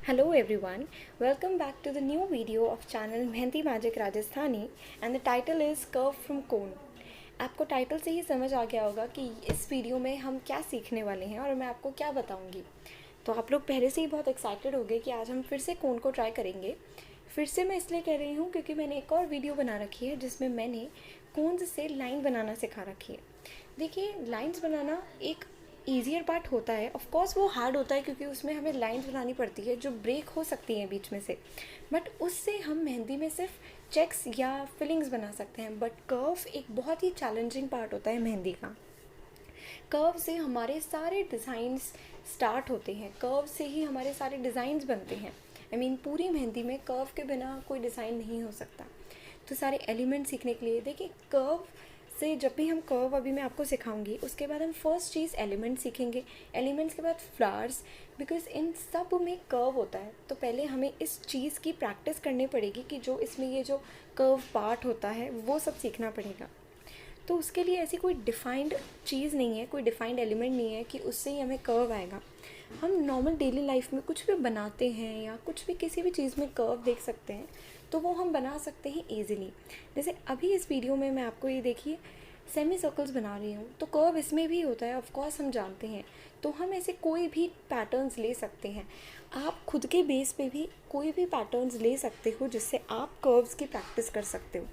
Hello everyone, welcome back to the new video of channel Mehndi Magic Rajasthani and the title is Curve from Cone. आपको title से ही समझ आ गया होगा कि इस वीडियो में हम क्या सीखने वाले हैं और मैं आपको क्या बताऊंगी। तो आप लोग पहले से ही बहुत एक्साइटेड हो गए कि आज हम फिर से कोन को ट्राई करेंगे। फिर से मैं इसलिए कह रही हूँ क्योंकि मैंने एक और वीडियो बना रखी है जिसमें मैंने कोन्स से लाइन बनाना सिखा रखी है। देखिए, लाइंस बनाना एक ईजियर पार्ट होता है। ऑफ कोर्स वो हार्ड होता है क्योंकि उसमें हमें लाइंस बनानी पड़ती है जो ब्रेक हो सकती हैं बीच में से, बट उससे हम मेहंदी में सिर्फ चेक्स या फिलिंग्स बना सकते हैं। बट कर्व एक बहुत ही चैलेंजिंग पार्ट होता है मेहंदी का। कर्व से हमारे सारे डिज़ाइंस स्टार्ट होते हैं, कर्व से ही हमारे सारे डिज़ाइंस बनते हैं। पूरी मेहंदी में कर्व के बिना कोई डिज़ाइन नहीं हो सकता। तो सारे एलिमेंट सीखने के लिए देखिए, कर्व से जब भी हम कर्व अभी मैं आपको सिखाऊंगी उसके बाद हम फर्स्ट चीज़ एलिमेंट सीखेंगे, एलिमेंट्स के बाद फ्लावर्स, बिकॉज इन सब में कर्व होता है। तो पहले हमें इस चीज़ की प्रैक्टिस करनी पड़ेगी कि जो इसमें ये जो कर्व पार्ट होता है वो सब सीखना पड़ेगा। तो उसके लिए ऐसी कोई डिफ़ाइंड चीज़ नहीं है, कोई डिफ़ाइंड एलिमेंट नहीं है कि उससे ही हमें कर्व आएगा। हम नॉर्मल डेली लाइफ में कुछ भी बनाते हैं या कुछ भी किसी भी चीज़ में कर्व देख सकते हैं, तो वो हम बना सकते हैं ईजिली। जैसे अभी इस वीडियो में मैं आपको ये देखिए सेमी सर्कल्स बना रही हूँ, तो कर्व इसमें भी होता है, ऑफ कोर्स हम जानते हैं। तो हम ऐसे कोई भी पैटर्न्स ले सकते हैं। आप खुद के बेस पे भी कोई भी पैटर्न्स ले सकते हो जिससे आप कर्व्स की प्रैक्टिस कर सकते हो।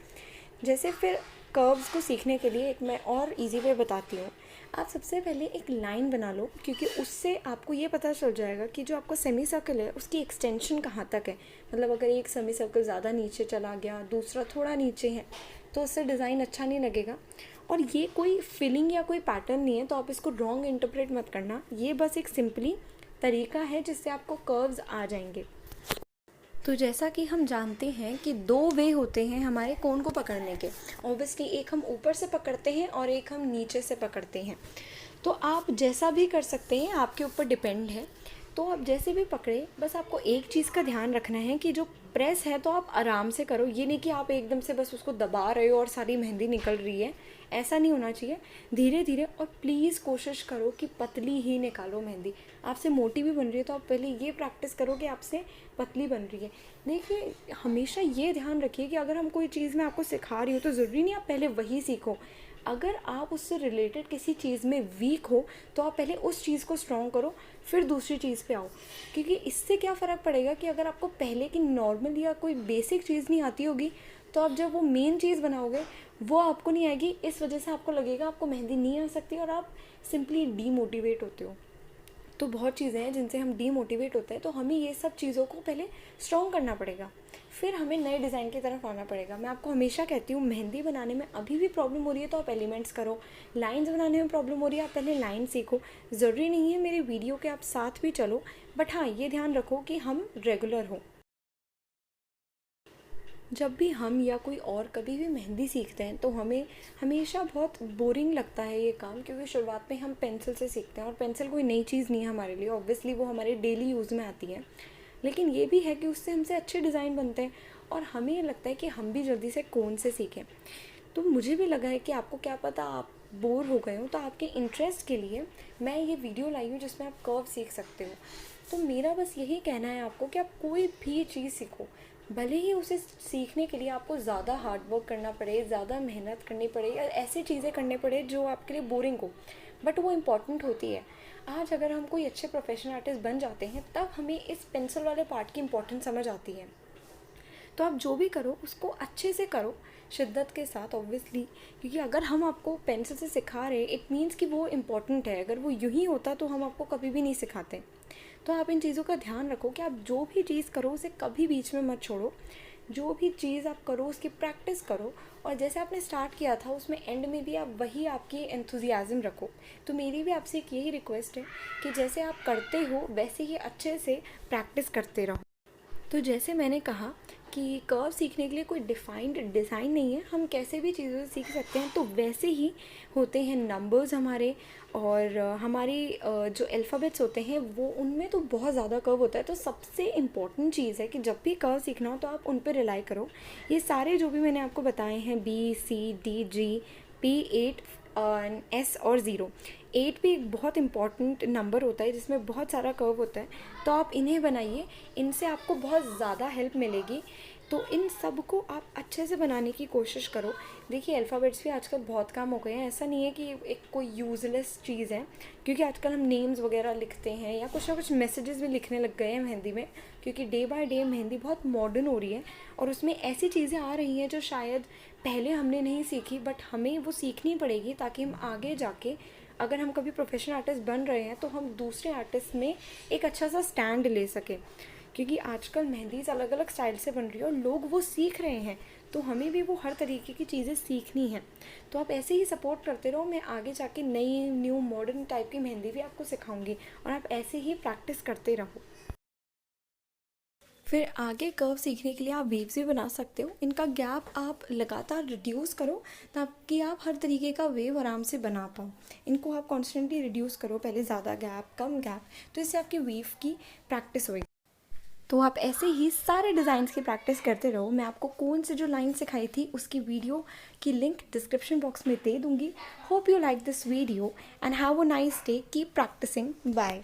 जैसे फिर कर्व्स को सीखने के लिए एक मैं और इजी वे बताती हूँ। आप सबसे पहले एक लाइन बना लो, क्योंकि उससे आपको ये पता चल जाएगा कि जो आपका सेमी सर्कल है उसकी एक्सटेंशन कहाँ तक है। मतलब अगर एक सेमी सर्कल ज़्यादा नीचे चला गया, दूसरा थोड़ा नीचे है, तो उससे डिज़ाइन अच्छा नहीं लगेगा। और ये कोई फिलिंग या कोई पैटर्न नहीं है, तो आप इसको रॉन्ग इंटरप्रेट मत करना। ये बस एक सिंपली तरीका है जिससे आपको कर्व्स आ जाएंगे। तो जैसा कि हम जानते हैं कि दो वे होते हैं हमारे कोन को पकड़ने के। ऑब्वियसली एक हम ऊपर से पकड़ते हैं और एक हम नीचे से पकड़ते हैं। तो आप जैसा भी कर सकते हैं, आपके ऊपर डिपेंड है। तो आप जैसे भी पकड़े, बस आपको एक चीज़ का ध्यान रखना है कि जो प्रेस है तो आप आराम से करो। ये नहीं कि आप एकदम से बस उसको दबा रहे हो और सारी मेहंदी निकल रही है, ऐसा नहीं होना चाहिए। धीरे धीरे, और प्लीज़ कोशिश करो कि पतली ही निकालो मेहंदी। आपसे मोटी भी बन रही है तो आप पहले ये प्रैक्टिस करो कि आपसे पतली बन रही है। देखिए, हमेशा ये ध्यान रखिए कि अगर हम कोई चीज़ मैं आपको सिखा रही हूँ तो ज़रूरी नहीं आप पहले वही सीखो। अगर आप उससे रिलेटेड किसी चीज़ में वीक हो तो आप पहले उस चीज़ को स्ट्रॉन्ग करो, फिर दूसरी चीज़ पे आओ। क्योंकि इससे क्या फ़र्क पड़ेगा कि अगर आपको पहले की नॉर्मल या कोई बेसिक चीज़ नहीं आती होगी, तो आप जब वो मेन चीज़ बनाओगे वो आपको नहीं आएगी। इस वजह से आपको लगेगा आपको मेहंदी नहीं आ सकती और आप सिंपली डीमोटिवेट होते हो। तो बहुत चीज़ें हैं जिनसे हम डीमोटिवेट होते हैं, तो हमें ये सब चीज़ों को पहले स्ट्रॉन्ग करना पड़ेगा, फिर हमें नए डिज़ाइन की तरफ आना पड़ेगा। मैं आपको हमेशा कहती हूँ, मेहंदी बनाने में अभी भी प्रॉब्लम हो रही है तो आप एलिमेंट्स करो। लाइंस बनाने में प्रॉब्लम हो रही है, आप पहले लाइन सीखो। ज़रूरी नहीं है मेरे वीडियो के आप साथ भी चलो, बट हाँ, ये ध्यान रखो कि हम रेगुलर हो। जब भी हम या कोई और कभी भी मेहंदी सीखते हैं तो हमें हमेशा बहुत बोरिंग लगता है ये काम, क्योंकि शुरुआत में हम पेंसिल से सीखते हैं और पेंसिल कोई नई चीज़ नहीं है हमारे लिए। ऑब्वियसली वो हमारे डेली यूज़ में आती है, लेकिन ये भी है कि उससे हमसे अच्छे डिज़ाइन बनते हैं और हमें ये लगता है कि हम भी जल्दी से कोन से सीखें। तो मुझे भी लगा है कि आपको क्या पता आप बोर हो गए हो, तो आपके इंटरेस्ट के लिए मैं ये वीडियो लाई हूँ जिसमें आप कर्व सीख सकते हो। तो मेरा बस यही कहना है आपको कि आप कोई भी चीज़ सीखो, भले ही उसे सीखने के लिए आपको ज़्यादा हार्ड वर्क करना पड़े, ज़्यादा मेहनत करनी पड़े या ऐसी चीज़ें करने पड़े जो आपके लिए बोरिंग हो, बट वो इम्पॉर्टेंट होती है। आज अगर हम कोई अच्छे प्रोफेशनल आर्टिस्ट बन जाते हैं तब हमें इस पेंसिल वाले पार्ट की इम्पोर्टेंस समझ आती है। तो आप जो भी करो उसको अच्छे से करो, शिद्दत के साथ ऑब्वियसली, क्योंकि अगर हम आपको पेंसिल से सिखा रहे इट मीन्स कि वो इम्पॉर्टेंट है। अगर वो यूँ ही होता तो हम आपको कभी भी नहीं सिखाते। तो आप इन चीज़ों का ध्यान रखो कि आप जो भी चीज़ करो उसे कभी बीच में मत छोड़ो। जो भी चीज़ आप करो उसकी प्रैक्टिस करो, और जैसे आपने स्टार्ट किया था उसमें एंड में भी आप वही आपकी एंथुजियाज़म रखो। तो मेरी भी आपसे एक यही रिक्वेस्ट है कि जैसे आप करते हो वैसे ही अच्छे से प्रैक्टिस करते रहो। तो जैसे मैंने कहा कि कर्व सीखने के लिए कोई डिफ़ाइंड डिज़ाइन नहीं है, हम कैसे भी चीज़ों से सीख सकते हैं। तो वैसे ही होते हैं नंबर्स हमारे, और हमारी जो अल्फ़ाबेट्स होते हैं वो उनमें तो बहुत ज़्यादा कर्व होता है। तो सबसे इम्पॉर्टेंट चीज़ है कि जब भी कर्व सीखना हो तो आप उन पर रिलाई करो। ये सारे जो भी मैंने आपको बताए हैं, B, C, D, G, P, 8, S और 0, 8 भी एक बहुत इंपॉर्टेंट नंबर होता है जिसमें बहुत सारा कर्व होता है, तो आप इन्हें बनाइए, इनसे आपको बहुत ज़्यादा हेल्प मिलेगी। तो इन सब को आप अच्छे से बनाने की कोशिश करो। देखिए अल्फ़ाबेट्स भी आजकल बहुत काम हो गए हैं, ऐसा नहीं है कि एक कोई यूज़लेस चीज़ है, क्योंकि आजकल हम नेम्स वगैरह लिखते हैं या कुछ ना कुछ मैसेजेस भी लिखने लग गए हैं मेहंदी में, क्योंकि डे बाय डे मेहंदी बहुत मॉडर्न हो रही है और उसमें ऐसी चीज़ें आ रही हैं जो शायद पहले हमने नहीं सीखी, बट हमें वो सीखनी पड़ेगी ताकि हम आगे जाके अगर हम कभी प्रोफेशनल आर्टिस्ट बन रहे हैं तो हम दूसरे आर्टिस्ट में एक अच्छा सा स्टैंड ले सकें, क्योंकि आजकल मेहंदीज़ अलग अलग स्टाइल से बन रही है और लोग वो सीख रहे हैं, तो हमें भी वो हर तरीके की चीज़ें सीखनी हैं। तो आप ऐसे ही सपोर्ट करते रहो, मैं आगे जाके नई न्यू मॉडर्न टाइप की मेहंदी भी आपको सिखाऊंगी और आप ऐसे ही प्रैक्टिस करते रहो। फिर आगे कर्व सीखने के लिए आप वेव्स भी बना सकते हो। इनका गैप आप लगातार रिड्यूस करो ताकि आप हर तरीके का वेव आराम से बना पाओ। इनको आप कॉन्स्टेंटली रिड्यूस करो, पहले ज़्यादा गैप कम गैप, तो इससे आपकी वेव की प्रैक्टिस होगी। तो आप ऐसे ही सारे डिज़ाइंस की प्रैक्टिस करते रहो। मैं आपको कौन से जो लाइन सिखाई थी उसकी वीडियो की लिंक डिस्क्रिप्शन बॉक्स में दे दूँगी। Hope you like this video and have a nice day, keep practising, bye.